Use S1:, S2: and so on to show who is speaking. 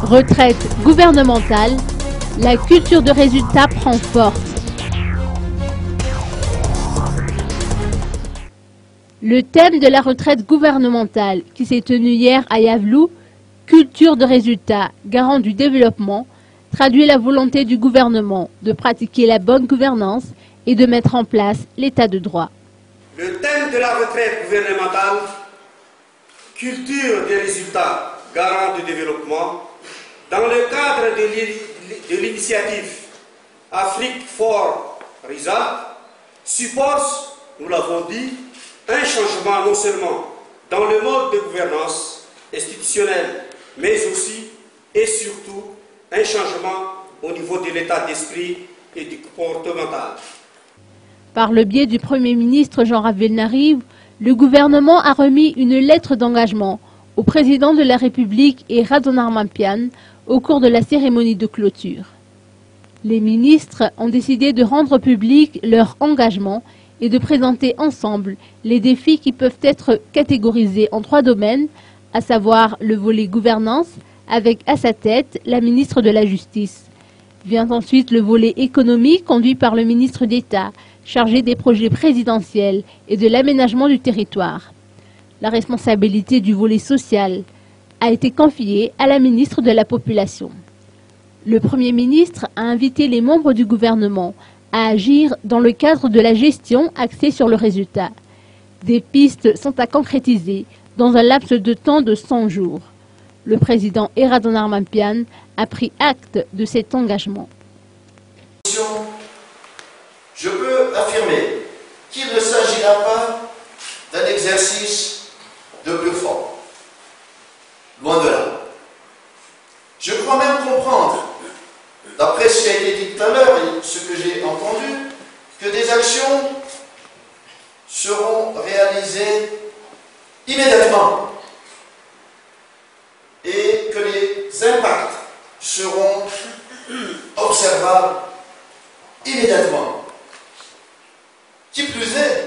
S1: Retraite gouvernementale, la culture de résultat prend force. Le thème de la retraite gouvernementale qui s'est tenu hier à Yavlou, culture de résultat, garant du développement, traduit la volonté du gouvernement de pratiquer la bonne gouvernance et de mettre en place l'état de droit.
S2: Le thème de la retraite gouvernementale, culture des résultats, garant du développement, dans le cadre de l'initiative Afrique for Result, suppose, nous l'avons dit, un changement non seulement dans le mode de gouvernance institutionnelle, mais aussi et surtout un changement au niveau de l'état d'esprit et du comportemental.
S1: Par le biais du Premier ministre Jean Ravenarive, le gouvernement a remis une lettre d'engagement au président de la République et Radon Mampiane au cours de la cérémonie de clôture. Les ministres ont décidé de rendre public leur engagement et de présenter ensemble les défis qui peuvent être catégorisés en 3 domaines, à savoir le volet gouvernance, avec à sa tête la ministre de la Justice. Vient ensuite le volet économique conduit par le ministre d'État, chargé des projets présidentiels et de l'aménagement du territoire. La responsabilité du volet social a été confiée à la ministre de la Population. Le Premier ministre a invité les membres du gouvernement à agir dans le cadre de la gestion axée sur le résultat. Des pistes sont à concrétiser dans un laps de temps de 100 jours. Le président Radon Mampiane a pris acte de cet engagement.
S3: Je peux affirmer qu'il ne s'agira pas d'un exercice de pure forme. Loin de là. Je crois même comprendre, d'après ce qui a été dit tout à l'heure et ce que j'ai entendu, que des actions seront réalisées immédiatement et que les impacts seront observables immédiatement. Qui plus est,